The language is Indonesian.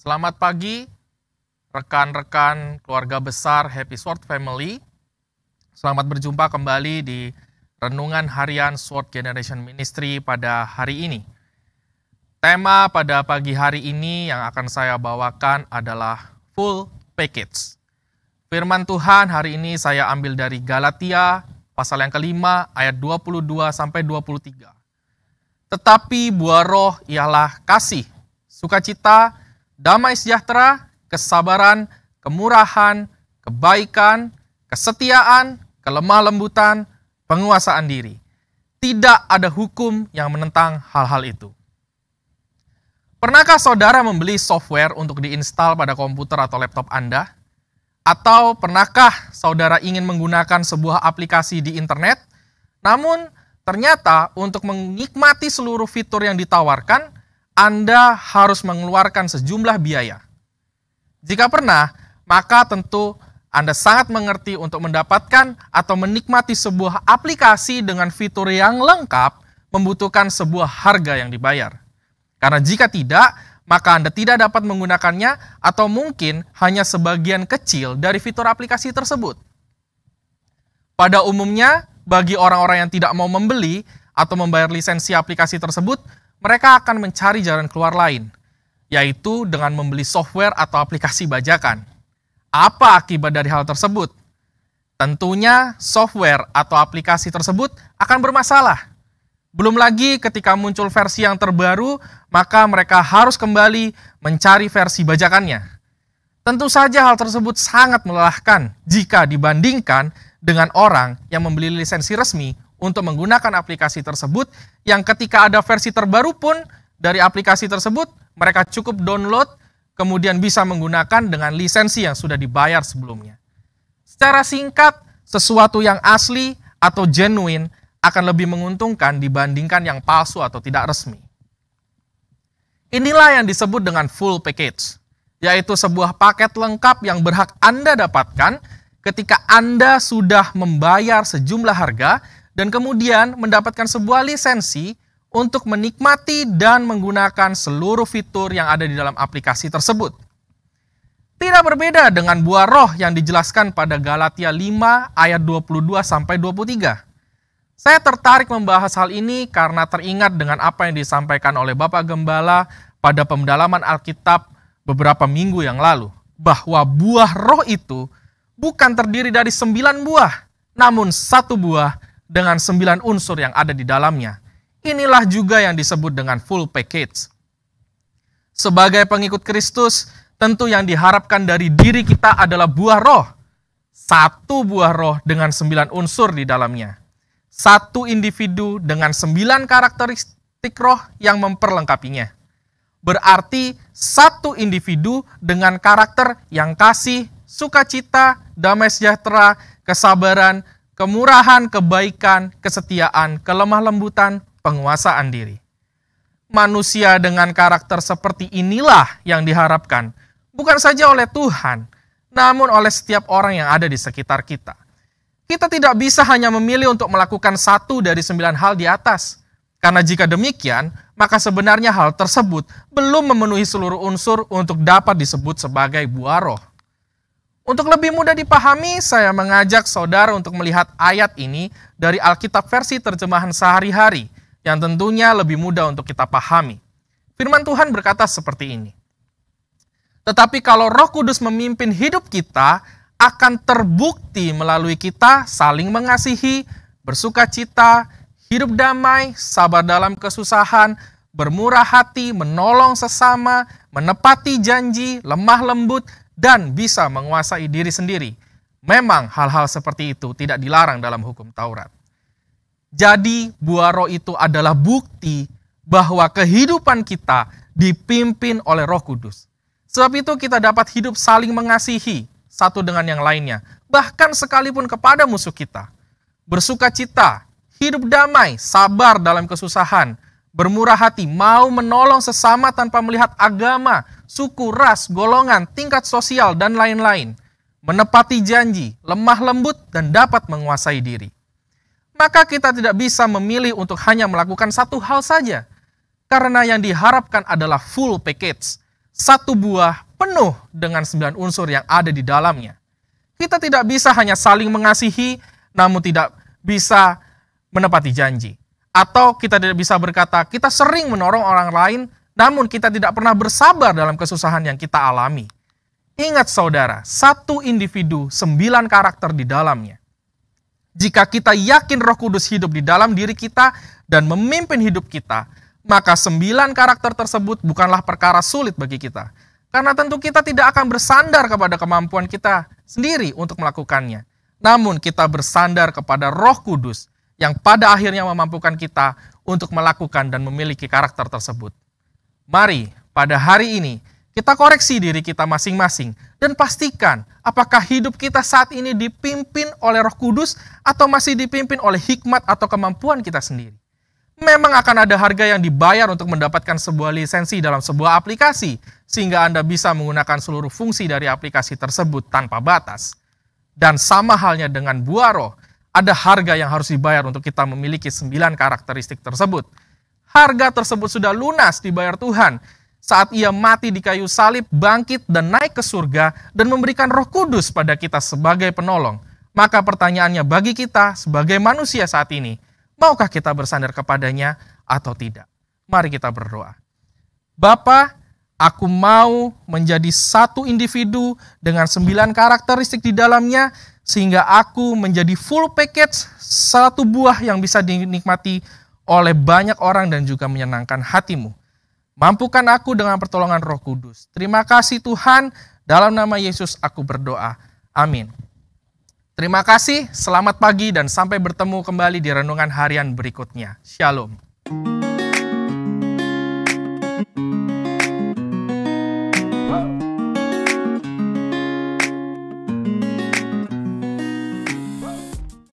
Selamat pagi, rekan-rekan keluarga besar Happy Sword Family. Selamat berjumpa kembali di Renungan Harian Sword Generation Ministry pada hari ini. Tema pada pagi hari ini yang akan saya bawakan adalah Full Package. Firman Tuhan hari ini saya ambil dari Galatia pasal yang kelima ayat 22-23. Tetapi buah roh ialah kasih, sukacita, damai sejahtera, kesabaran, kemurahan, kebaikan, kesetiaan, kelemah lembutan, penguasaan diri. Tidak ada hukum yang menentang hal-hal itu. Pernahkah saudara membeli software untuk diinstal pada komputer atau laptop Anda? Atau pernahkah saudara ingin menggunakan sebuah aplikasi di internet, namun ternyata untuk menikmati seluruh fitur yang ditawarkan, Anda harus mengeluarkan sejumlah biaya? Jika pernah, maka tentu Anda sangat mengerti untuk mendapatkan atau menikmati sebuah aplikasi dengan fitur yang lengkap membutuhkan sebuah harga yang dibayar. Karena jika tidak, maka Anda tidak dapat menggunakannya atau mungkin hanya sebagian kecil dari fitur aplikasi tersebut. Pada umumnya, bagi orang-orang yang tidak mau membeli atau membayar lisensi aplikasi tersebut, mereka akan mencari jalan keluar lain, yaitu dengan membeli software atau aplikasi bajakan. Apa akibat dari hal tersebut? Tentunya software atau aplikasi tersebut akan bermasalah. Belum lagi ketika muncul versi yang terbaru, maka mereka harus kembali mencari versi bajakannya. Tentu saja hal tersebut sangat melelahkan jika dibandingkan dengan orang yang membeli lisensi resmi untuk menggunakan aplikasi tersebut, yang ketika ada versi terbaru pun dari aplikasi tersebut, mereka cukup download, kemudian bisa menggunakan dengan lisensi yang sudah dibayar sebelumnya. Secara singkat, sesuatu yang asli atau genuine akan lebih menguntungkan dibandingkan yang palsu atau tidak resmi. Inilah yang disebut dengan full package, yaitu sebuah paket lengkap yang berhak Anda dapatkan ketika Anda sudah membayar sejumlah harga dan kemudian mendapatkan sebuah lisensi untuk menikmati dan menggunakan seluruh fitur yang ada di dalam aplikasi tersebut. Tidak berbeda dengan buah roh yang dijelaskan pada Galatia 5 ayat 22-23. Saya tertarik membahas hal ini karena teringat dengan apa yang disampaikan oleh Bapak Gembala pada pendalaman Alkitab beberapa minggu yang lalu, bahwa buah roh itu bukan terdiri dari 9 buah, namun 1 buah dengan 9 unsur yang ada di dalamnya. Inilah juga yang disebut dengan full package. Sebagai pengikut Kristus, tentu yang diharapkan dari diri kita adalah buah roh. 1 buah roh dengan 9 unsur di dalamnya. 1 individu dengan 9 karakteristik roh yang memperlengkapinya. Berarti 1 individu dengan karakter yang kasih, sukacita, damai sejahtera, kesabaran, kemurahan, kebaikan, kesetiaan, kelemah lembutan, penguasaan diri. Manusia dengan karakter seperti inilah yang diharapkan, bukan saja oleh Tuhan, namun oleh setiap orang yang ada di sekitar kita. Kita tidak bisa hanya memilih untuk melakukan 1 dari 9 hal di atas. Karena jika demikian, maka sebenarnya hal tersebut belum memenuhi seluruh unsur untuk dapat disebut sebagai buah roh. Untuk lebih mudah dipahami, saya mengajak saudara untuk melihat ayat ini dari Alkitab versi terjemahan sehari-hari, yang tentunya lebih mudah untuk kita pahami. Firman Tuhan berkata seperti ini. Tetapi kalau Roh Kudus memimpin hidup kita, akan terbukti melalui kita saling mengasihi, bersukacita, hidup damai, sabar dalam kesusahan, bermurah hati, menolong sesama, menepati janji, lemah lembut, dan bisa menguasai diri sendiri. Memang hal-hal seperti itu tidak dilarang dalam hukum Taurat. Jadi buah roh itu adalah bukti bahwa kehidupan kita dipimpin oleh Roh Kudus. Sebab itu kita dapat hidup saling mengasihi satu dengan yang lainnya, bahkan sekalipun kepada musuh kita. Bersukacita, hidup damai, sabar dalam kesusahan, bermurah hati, mau menolong sesama tanpa melihat agama, suku, ras, golongan, tingkat sosial, dan lain-lain. Menepati janji, lemah lembut, dan dapat menguasai diri. Maka kita tidak bisa memilih untuk hanya melakukan satu hal saja, karena yang diharapkan adalah full package. satu buah penuh dengan 9 unsur yang ada di dalamnya. Kita tidak bisa hanya saling mengasihi, namun tidak bisa menepati janji. Atau kita tidak bisa berkata, kita sering menolong orang lain, namun kita tidak pernah bersabar dalam kesusahan yang kita alami. Ingat saudara, satu individu, 9 karakter di dalamnya. Jika kita yakin Roh Kudus hidup di dalam diri kita dan memimpin hidup kita, maka 9 karakter tersebut bukanlah perkara sulit bagi kita. Karena tentu kita tidak akan bersandar kepada kemampuan kita sendiri untuk melakukannya. Namun kita bersandar kepada Roh Kudus yang pada akhirnya memampukan kita untuk melakukan dan memiliki karakter tersebut. Mari pada hari ini kita koreksi diri kita masing-masing dan pastikan apakah hidup kita saat ini dipimpin oleh Roh Kudus atau masih dipimpin oleh hikmat atau kemampuan kita sendiri. Memang akan ada harga yang dibayar untuk mendapatkan sebuah lisensi dalam sebuah aplikasi sehingga Anda bisa menggunakan seluruh fungsi dari aplikasi tersebut tanpa batas. Dan sama halnya dengan buah roh, ada harga yang harus dibayar untuk kita memiliki 9 karakteristik tersebut. Harga tersebut sudah lunas dibayar Tuhan saat ia mati di kayu salib, bangkit dan naik ke surga dan memberikan Roh Kudus pada kita sebagai penolong. Maka pertanyaannya bagi kita sebagai manusia saat ini, maukah kita bersandar kepadanya atau tidak? Mari kita berdoa. Bapa, aku mau menjadi satu individu dengan 9 karakteristik di dalamnya, sehingga aku menjadi full package, satu buah yang bisa dinikmati oleh banyak orang dan juga menyenangkan hatimu. Mampukan aku dengan pertolongan Roh Kudus. Terima kasih Tuhan, dalam nama Yesus aku berdoa. Amin. Terima kasih, selamat pagi dan sampai bertemu kembali di renungan harian berikutnya. Shalom.